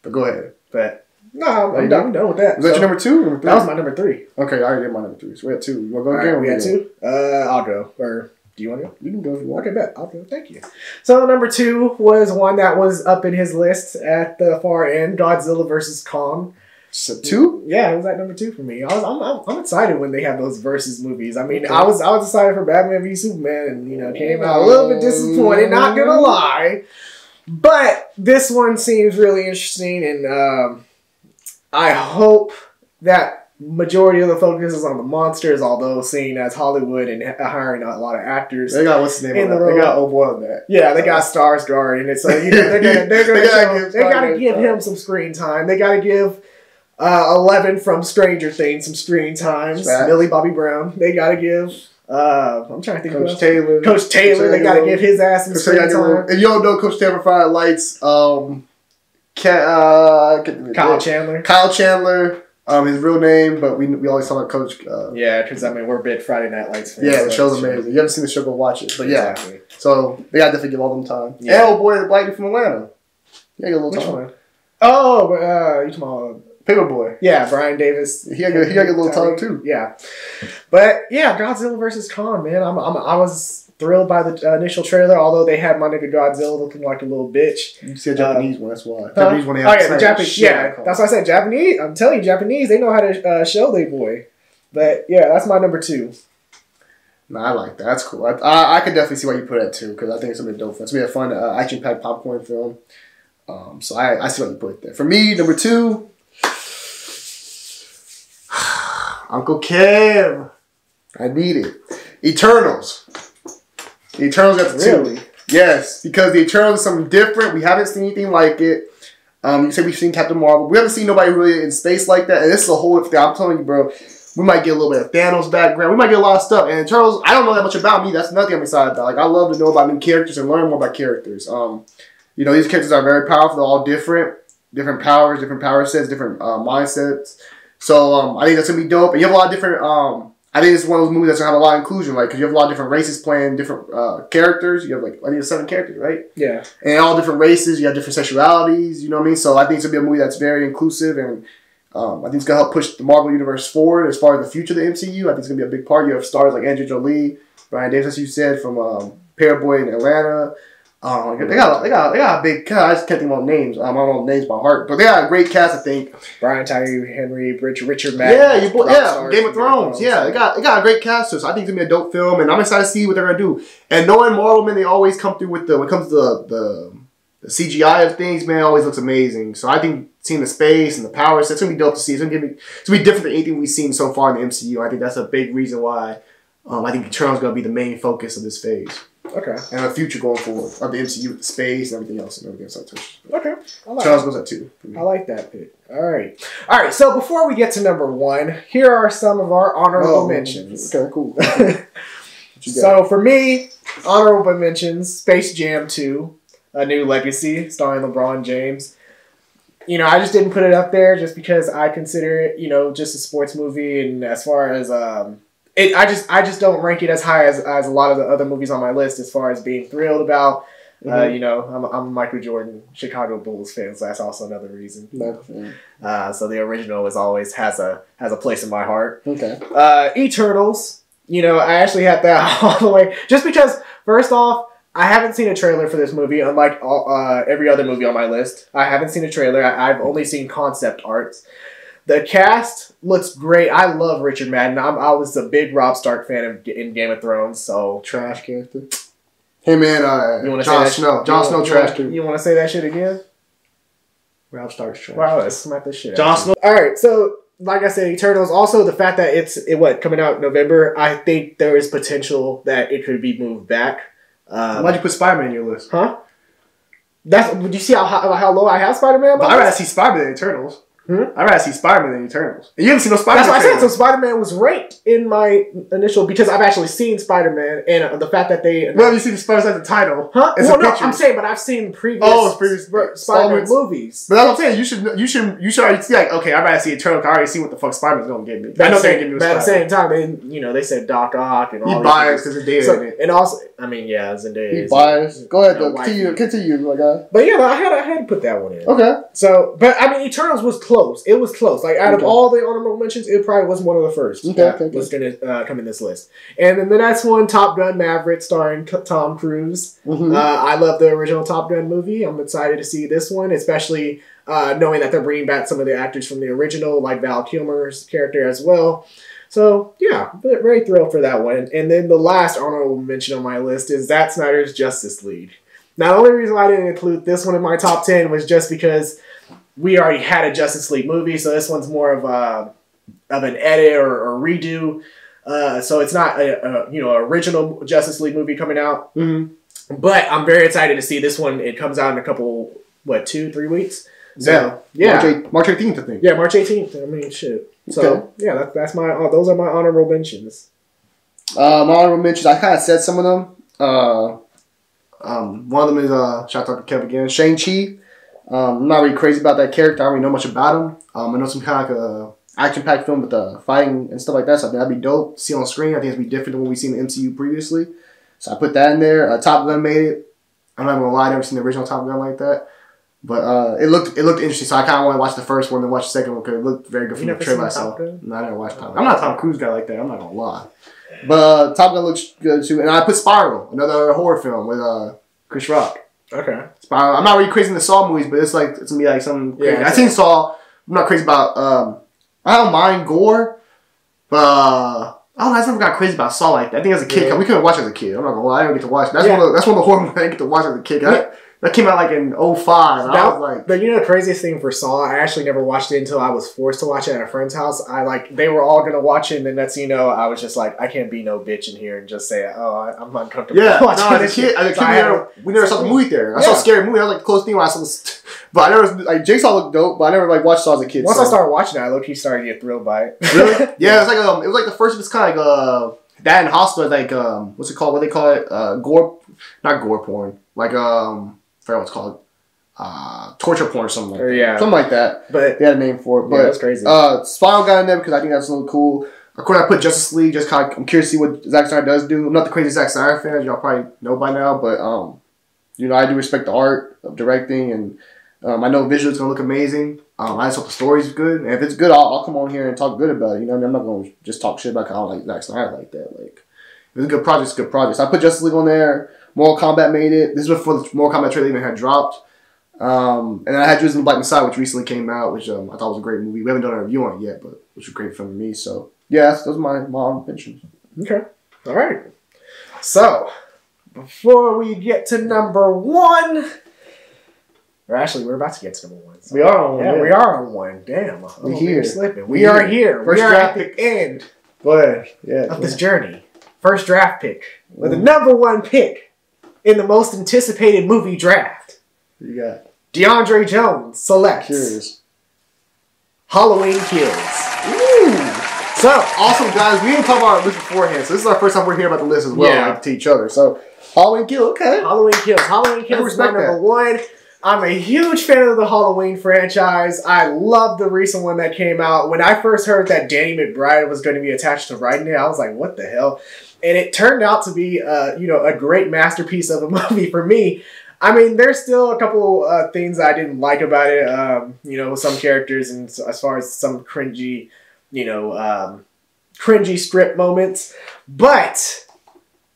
But go ahead. But... No, I'm done with that. Was that your number 2 or number 3? That was my number 3. Okay, I already did my number 3. So we had 2. You want to go again? We had 2? I'll go. Or... Do you want to go? You can go if you want. Okay, bet. I'll go. Thank you. So number 2 was one that was up in his list at the far end, Godzilla vs. Kong. So 2? Yeah, it was at number 2 for me. I'm excited when they have those versus movies. I mean, I was excited for Batman v Superman, and came out a little bit disappointed. Not gonna lie, but this one seems really interesting, and I hope that. Majority of the focus is on the monsters, although seeing as Hollywood and hiring a lot of actors. They got what's his name? They got old boy on that. Yeah, they got Skarsgård in it, so they gotta give him some screen time. They gotta give 11 from Stranger Things some screen time. Millie Bobby Brown. They gotta give. I'm trying to think. Coach Taylor. Coach Taylor. They gotta give his ass some screen time. If you don't know Coach Taylor Fire Lights, Kyle Chandler. Kyle Chandler. His real name, but we always talk about Coach. Yeah, because we're big Friday Night Lights fans. Yeah, the show's amazing. You haven't seen the show, go watch it. But yeah, exactly. So they gotta definitely give all them time. Yeah. And old boy, the black dude from Atlanta. Yeah, get a little time. One? Oh, you talking about Paperboy. Yeah, Brian Davis. He got a little time too. Yeah, but yeah, Godzilla versus Kong, man. I was thrilled by the initial trailer, although they had my nigga Godzilla looking like a little bitch. You see a Japanese one, that's why. Japanese one, the Japanese. Yeah, that's why I said Japanese. I'm telling you, Japanese, they know how to show their boy. But yeah, that's my number 2. No, I like that. That's cool. I could definitely see why you put it at 2 because I think it's gonna be a dope film. It's gonna be a fun action-packed popcorn film. So I see why you put it there. For me, number 2, Uncle Kev. I need it. Eternals. The Eternals got the 2. Really? Yes, because the Eternals is something different. We haven't seen anything like it. You said we've seen Captain Marvel. We haven't seen nobody really in space like that. And this is a whole thing. I'm telling you, bro. We might get a little bit of Thanos background. We might get a lot of stuff. And Eternals, I don't know that much about me. That's nothing I'm excited about. Like, I love to know about new characters and learn more about characters. You know, these characters are very powerful. They're all different. Different powers, different power sets, different mindsets. So, I think that's going to be dope. And you have a lot of different... I think it's one of those movies that's going to have a lot of inclusion, like, because you have a lot of different races playing different characters. You have, like, I think it's 7 characters, right? Yeah. And all different races. You have different sexualities, you know what I mean? So I think it's going to be a movie that's very inclusive, and I think it's going to help push the Marvel Universe forward as far as the future of the MCU. I think it's going to be a big part. You have stars like Angelina Jolie, Brian Davis, as you said, from Paperboy in Atlanta. They got a big cast. I just can't think about names. I don't know names by heart, but they got a great cast. I think Brian Tyree Henry, Richard Madden. Game of Thrones. Yeah, they got a great cast. So I think it's gonna be a dope film, and I'm excited to see what they're gonna do. And knowing Marvel, man, they always come through with when it comes to the CGI of things, man, it always looks amazing. So I think seeing the space and the power sets, it's gonna be dope to see. It's gonna be different than anything we've seen so far in the MCU. I think that's a big reason why I think Eternals is gonna be the main focus of this phase. Okay. And the future going forward of the MCU, the space, and everything else, and everything else. Okay. Charles goes at 2. I like that pick. All right. So before we get to number 1, here are some of our honorable mentions. Okay, cool. So for me, honorable mentions: Space Jam 2, A New Legacy, starring LeBron James. You know, I just didn't put it up there just because I consider it, you know, just a sports movie, and as far as I just don't rank it as high as a lot of the other movies on my list as far as being thrilled about. You know, I'm a Michael Jordan Chicago Bulls fan, so that's also another reason. So the original always has a place in my heart. Okay. Eternals. You know, I actually had that all the way just because. First off, I haven't seen a trailer for this movie, unlike every other movie on my list. I haven't seen a trailer. I've only seen concept arts. The cast looks great. I love Richard Madden. I was a big Robb Stark fan in Game of Thrones, so... Trash character. Hey, man, Jon Snow. Jon Snow, trash character. You want to say that shit again? Robb Stark's trash. Wow, let's smack this shit Jon Snow. All right, so, like I said, Eternals. Also, the fact that it's coming out in November, I think there is potential that it could be moved back. Why'd you put Spider-Man in your list? Huh? Would you see how low I have Spider-Man? I'd rather see Spider-Man than Eternals. I'd rather see Spider-Man than Eternals. And you haven't seen no Spider-Man. That's what I said. So Spider-Man was ranked in my initial because I've actually seen Spider-Man, and the fact that they... Well, you see the Spider-Man as the title. Huh? Well, no, I'm saying, but I've seen previous Spider-Man movies. But that's what I'm saying. You should already see, like, okay, I'd rather see Eternals. I already see what the fuck Spider-Man's going to give me. I know they're going to give me But at the same time, they said Doc Ock and all that. He biased because Zendaya. So, and also, I mean, yeah, Zendaya. He biased. Go ahead, though. Continue, my guy. But yeah, I had to put that one in. Okay. So, but I mean, Eternals was close. It was close. Like, out of all the honorable mentions, it probably wasn't one of the first that was going to come in this list. And then the next one, Top Gun Maverick, starring Tom Cruise. I love the original Top Gun movie. I'm excited to see this one, especially knowing that they're bringing back some of the actors from the original, like Val Kilmer's character as well. So, yeah, very thrilled for that one. And then the last honorable mention on my list is Zack Snyder's Justice League. Now, the only reason why I didn't include this one in my top 10 was just because we already had a Justice League movie, so this one's more of an edit or redo. So it's not a original Justice League movie coming out. But I'm very excited to see this one. It comes out in a couple, 2-3 weeks? So, yeah. March 18th, I think. Yeah, March 18th. I mean, shit. So, yeah, that's those are my honorable mentions. My honorable mentions, I kind of said some of them. One of them is, shout out to Kev again, Shang-Chi. I'm not really crazy about that character. I don't really know much about him. I know some kind of like a action-packed film with fighting and stuff like that, so I think that'd be dope to see on screen. I think it'd be different than what we've seen in the MCU previously. So I put that in there. Top Gun made it. I'm not going to lie, I never seen the original Top Gun like that. But it looked interesting, so I kind of want to watch the first one, then watch the second one because it looked very good from the trailer I saw. No, I never watched Top Gun. I'm not a Tom Cruise guy like that. I'm not gonna lie. But Top Gun looks good too, and I put Spiral, another horror film with Chris Rock. Okay. Spiral. I'm not really crazy in the Saw movies, but it's gonna be like some. Yeah, I seen Saw. I'm not crazy about. I don't mind gore, but I don't know. I never got crazy about Saw like that. I think as a kid, we couldn't watch as a kid. I'm not gonna lie. I didn't get to watch. That's one of the horror movies I didn't get to watch as a kid. That came out like in 2005. And I was like, but you know the craziest thing for Saw, I actually never watched it until I was forced to watch it at a friend's house. They were all gonna watch it, and then that's I was just like, I can't be no bitch in here and just say, I'm uncomfortable. Yeah, as a kid, we never saw the movie there. I saw a scary movie. That was like the closest thing when I saw this. But I never like Jigsaw looked dope, but I never like watched Saw as a kid. Once I started watching it, I low-key started to get thrilled by it. Really? Yeah, it was like the first of its kind. Like that and Hostel, like what's it called? What they call it? Not gore porn. Like I forgot what it's called. Torture porn or something like that. Something like that. But they had a name for it. But that's crazy. Spiral got in there because I think that's a little cool. Of course, I put Justice League. Just kind of, I'm curious to see what Zack Snyder does do. I'm not the craziest Zack Snyder fan, as y'all probably know by now, but I do respect the art of directing, and I know visually it's gonna look amazing. I just hope the story's good, and if it's good, I'll come on here and talk good about it. You know what I mean? I'm not gonna just talk shit about how I don't like Zack Snyder like that. Like, if it's a good project, it's a good project. So I put Justice League on there. Mortal Kombat made it. This was before the Mortal Kombat trailer even had dropped. And then I had Judas and the Black Messiah, which recently came out, which I thought was a great movie. We haven't done a review on it yet, but which was a great film to me. So, yeah, those are my honorable mentions. Okay. All right. So, before we get to number one, or actually, we're about to get to number one. So. We are on one. Yeah, we are on one. Damn. We're here. Slipping. We are here. First we are draft at the end of this journey. First draft pick. With the number one pick in the most anticipated movie draft. You got DeAndre Jones selects Halloween Kills. Ooh. So, awesome, guys. We didn't talk about our list beforehand, so this is our first time we're hearing about the list as well, like, to each other. So, Halloween Kills, okay. Halloween Kills is my number one. I'm a huge fan of the Halloween franchise. I love the recent one that came out. When I first heard that Danny McBride was going to be attached to writing it, I was like, what the hell? And it turned out to be, a great masterpiece of a movie for me. I mean, there's still a couple things I didn't like about it, some characters and as far as some cringy, cringy script moments. But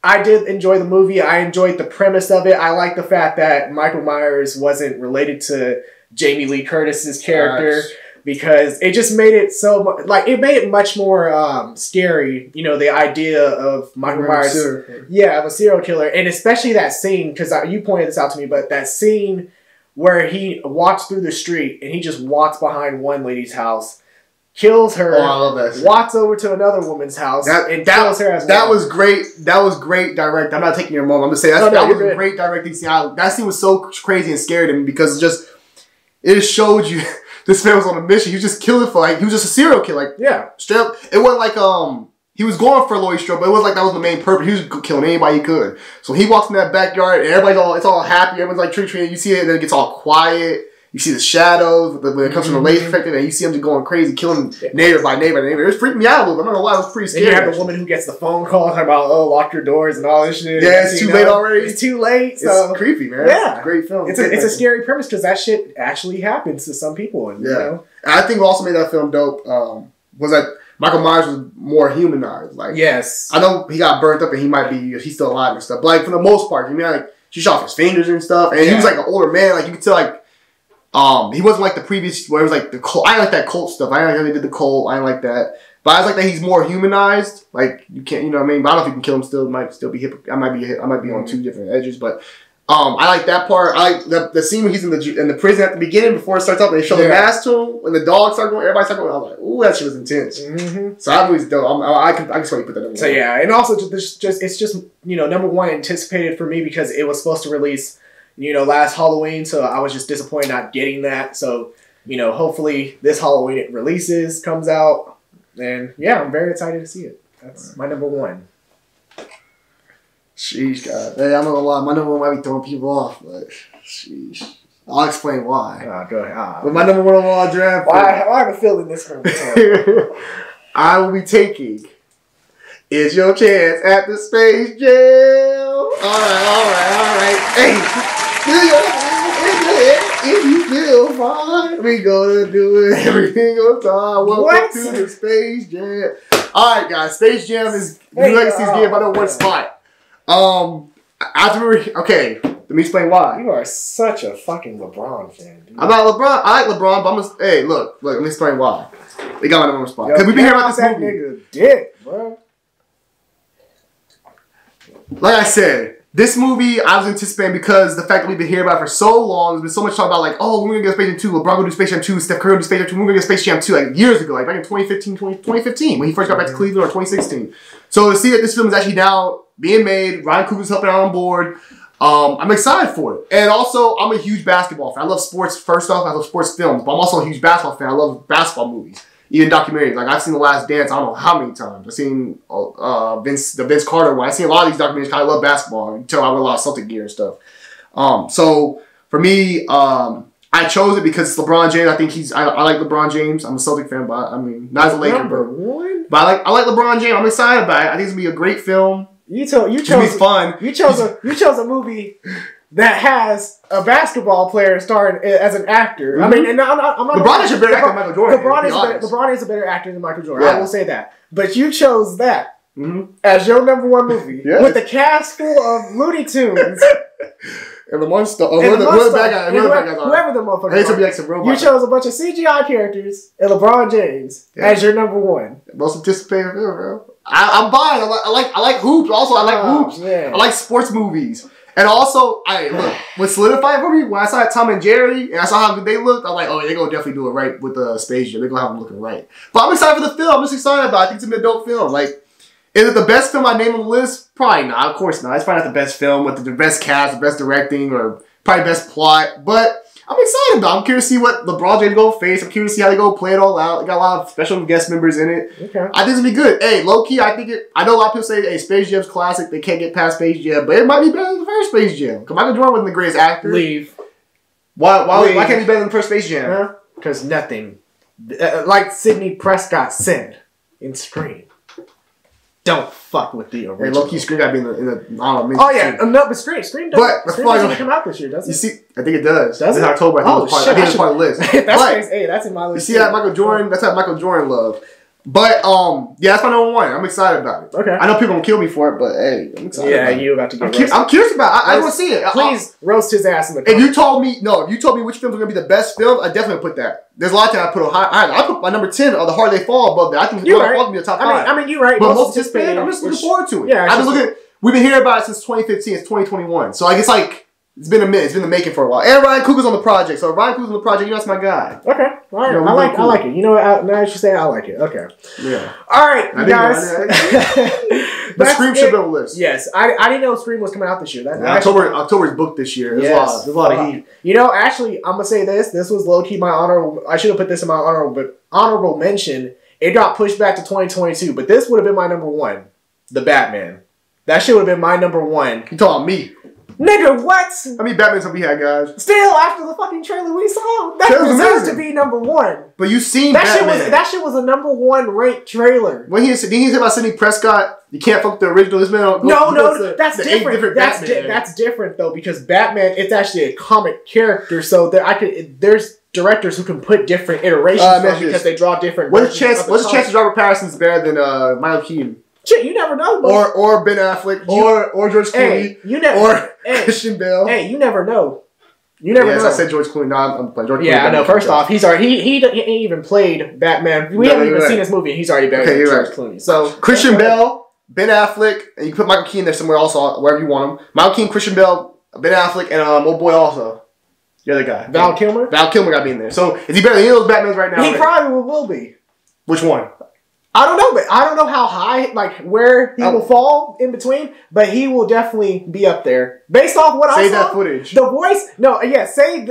I did enjoy the movie. I enjoyed the premise of it. I like the fact that Michael Myers wasn't related to Jamie Lee Curtis's character. Gosh. Because it just made it so it made it much more scary. You know, the idea of Michael Myers, of a serial killer, and especially that scene because you pointed this out to me. But that scene where he walks through the street and he just walks behind one lady's house, kills her, walks over to another woman's house, and kills her as well. That was great. That was great direct. I'm not taking your moment. I'm just saying that was a great directing scene. That scene was so crazy and scary to me because it just showed you. This man was on a mission. He was just killing he was just a serial killer. Straight up. It wasn't like, he was going for Laurie Strode, but it wasn't like that was the main purpose. He was killing anybody he could. So he walks in that backyard, and it's all happy. Everyone's like trick-treating. You see it, and then it gets all quiet. You see the shadows when it comes from the laser perspective, and you see him just going crazy, killing neighbor by neighbor by neighbor. It was freaking me out a little bit. I'm not gonna lie, it was pretty scary. And you have the woman who gets the phone call talking about, lock your doors and all this shit. Yeah, it's too late already. It's too late. So. It's creepy, man. Yeah. It's a great film. It's a scary premise because that shit actually happens to some people. And, And I think what also made that film dope was that Michael Myers was more humanized. Yes. I know he got burnt up and he's still alive and stuff, but for the most part, she shot off his fingers and stuff, and he was an older man. You could tell he wasn't like the previous where it was the cult. I didn't like that cult stuff. I didn't like how they did the cult. I didn't like that. But I like that he's more humanized. You can't, you know what I mean? But I don't know if you can kill him still. It might still be I might be on two different edges. But I like that part. I like the scene when he's in the prison at the beginning before it starts up and they show the mask to him. When the dogs start going, everybody starts going. I was like, ooh, that shit was intense. Mm-hmm. So that movie's dope. I can totally put that in. So and also it's just number one anticipated for me because it was supposed to release last Halloween, so I was just disappointed not getting that. So, hopefully this Halloween it releases, comes out, and I'm very excited to see it. That's my number one. Sheesh, God. Hey, I'm not gonna lie, my number one might be throwing people off, but sheesh. I'll explain why. Go ahead. But my number one overall draft. I have a feeling this one. I will be taking It's Your Chance at the Space Jam. All right. Hey. If you feel fine, we gonna do it everything on time. Welcome to the Space Jam. All right, guys. Space Jam is New Legacy's game. I know one spot. I have to remember. Okay, let me explain why. You are such a fucking LeBron fan, dude. I'm not LeBron. I like LeBron, but I'm just. Hey, look. Let me explain why. They got my number one spot because we've been hearing about this movie. Nigga dick, bro. Like I said, this movie I was anticipating because the fact that we've been hearing about it for so long, there's been so much talk about like, oh, we're gonna get Space Jam 2, LeBron gonna do Space Jam 2, Steph Curry will do Space Jam 2, we're gonna get Space Jam 2 like years ago, like back in 2015 when he first got back to Cleveland, or 2016. So to see that this film is actually now being made, Ryan Coogler's helping out on board. I'm excited for it. And also, I'm a huge basketball fan. I love sports, first off, I love sports films, but I'm also a huge basketball fan. I love basketball movies. Even documentaries. Like, I've seen The Last Dance, I don't know how many times. I've seen the Vince Carter one. I've seen a lot of these documentaries because I love basketball. You can tell I wear a lot of Celtic gear and stuff. So, for me, I chose it because it's LeBron James. I think I like LeBron James. I'm a Celtic fan, but I mean, not as a Laker. Number one? But I like LeBron James. I'm excited about it. I think it's going to be a great film. You chose fun. You chose a movie that has a basketball player starring as an actor. Mm-hmm. I mean, and I'm not. LeBron is a better actor than Michael Jordan. LeBron is a better actor than Michael Jordan. Yeah. I will say that. But you chose that as your number one movie with a cast full of Looney Tunes. And the monster, whoever the bad guys are. Whoever the motherfucker. They should be like some robots. You chose a bunch of CGI characters and LeBron James as your number one. Most anticipated film, bro. I'm buying. I like hoops. Also, I like hoops. Man. I like sports movies. And also, what solidified for me, when I saw Tom and Jerry, and I saw how good they looked, I'm like, oh, they're going to definitely do it right with the Space Jam. They're going to have them looking right. But I'm excited for the film. I'm just excited about it. I think it's an adult film. Like, is it the best film I name on the list? Probably not. Of course not. It's probably not the best film with the best cast, the best directing, or probably best plot. But I'm excited about it. I'm curious to see what LeBron James go face. I'm curious to see how they go play it all out. They got a lot of special guest members in it. Okay. I think it's going to be good. Hey, low-key, I know a lot of people say, hey, Space Jam's classic. They can't get past Space Jam. But it might be better than the first Space Jam. Because Michael Jordan wasn't the greatest actor. Leave. Why can't he be better than the first Space Jam? Because nothing. Like Sidney Prescott said in Scream. Don't fuck with the original. Hey, low-key, Scream got to be in the oh, yeah. No, but Scream doesn't come out this year, does it? You see, I think it does. Does it? In October. I think it's part of the list. That's in my list. You see that Michael Jordan? That's how Michael Jordan love. But, yeah, that's my number one. I'm excited about it. Okay. I know people gonna kill me for it, but, hey, I'm excited about it. You about to get roasted. I'm curious about it. I want to see it. Please roast his ass in the comments. If you told me which films are going to be the best film, I definitely put that. There's a lot of times I put I put my number 10 of The Harder They Fall above that. I think it's going to be a top 5. I mean, you're right. But most anticipated, I'm just looking forward to it. Yeah, we've been hearing about it since 2015. It's 2021. So I guess it's been a minute. It's been in the making for a while. And Ryan Coogler's on the project. So if Ryan Coogler's on the project, that's my guy. Okay. All right. I like it. You know what? Now you should say I like it. Okay. Yeah. All right, guys. But Scream should be on the list. Yes. I didn't know Scream was coming out this year. October's booked this year. There's a lot of heat. You know, actually, I'm going to say this. This was low-key my honorable. I should have put this in my honorable mention. It got pushed back to 2022. But this would have been my number one. The Batman. That shit would have been my number one. You talking me? Nigga, what? How many Batmans have we had, guys? Still, after the fucking trailer we saw, that deserves to be number one. But you seen Batman. That shit was a number one ranked trailer. When he said about Sidney Prescott, you can't fuck the original. This man that's different. That's different though, because Batman, it's actually a comic character, so there's directors who can put different iterations because they draw different. What's the chance Robert Pattinson's better than Michael Keaton? Shit, you never know. Or Ben Affleck, or George Clooney, or Christian Bale. Hey, you never know. You never know. Yes, I said George Clooney. No, I'm playing George Clooney. Yeah, I know. First off, he's already he ain't even played Batman. We haven't even seen his movie, and he's already better than George Clooney. So Christian Bale, Ben Affleck, and you can put Michael Keaton there somewhere also, wherever you want him. Michael Keaton, Christian Bale, Ben Affleck, and old boy also. The other guy, Val Kilmer. Val Kilmer got to be in there. So is he better than any of those Batmans right now? He probably will be. Which one? I don't know, but I don't know how high, where he will fall in between, but he will definitely be up there. Based off what I saw. Save that footage. The voice, save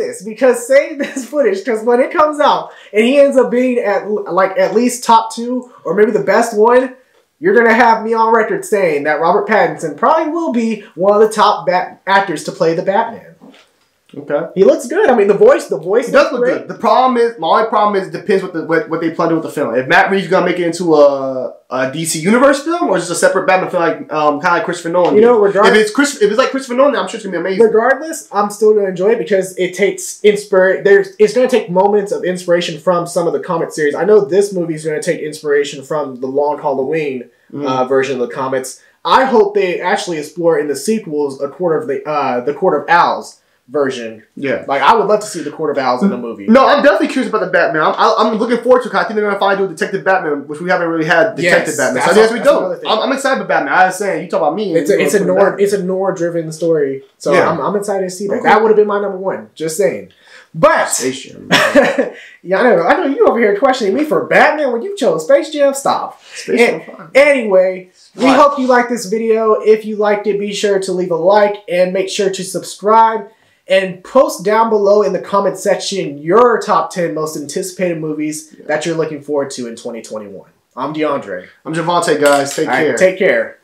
this footage, because when it comes out, and he ends up being at least top 2, or maybe the best one, you're going to have me on record saying that Robert Pattinson probably will be one of the top actors to play the Batman. Okay. He looks good. I mean, the voice. He does look good. The problem is, my only problem is, depends what they plan to do with the film. If Matt Reeves gonna make it into a DC Universe film, or just a separate Batman film, like kind of like Christopher Nolan. You know, regardless, if it's like Christopher Nolan, I'm sure it's gonna be amazing. Regardless, I'm still gonna enjoy it because it takes It's gonna take moments of inspiration from some of the comic series. I know this movie is gonna take inspiration from the Long Halloween version of the comics. I hope they actually explore in the sequels the Court of Owls version. Yeah. Like, I would love to see the Court of Owls in the movie. No, I'm definitely curious about the Batman. I'm looking forward to it, because I think they're going to finally do a Detective Batman, which we haven't really had Detective Batman. So I think that's what we do. I'm excited about Batman. I was saying, you talk about me. It's a noir-driven story. So yeah. I'm excited to see that. Okay. That would have been my number one. Just saying. But yeah, I know you over here questioning me for Batman when you chose Space Jam. Stop. Anyway, we hope you liked this video. If you liked it, be sure to leave a like and make sure to subscribe and post down below in the comment section your top 10 most anticipated movies that you're looking forward to in 2021. I'm DeAndre. I'm Javante, guys. Take care. Take care.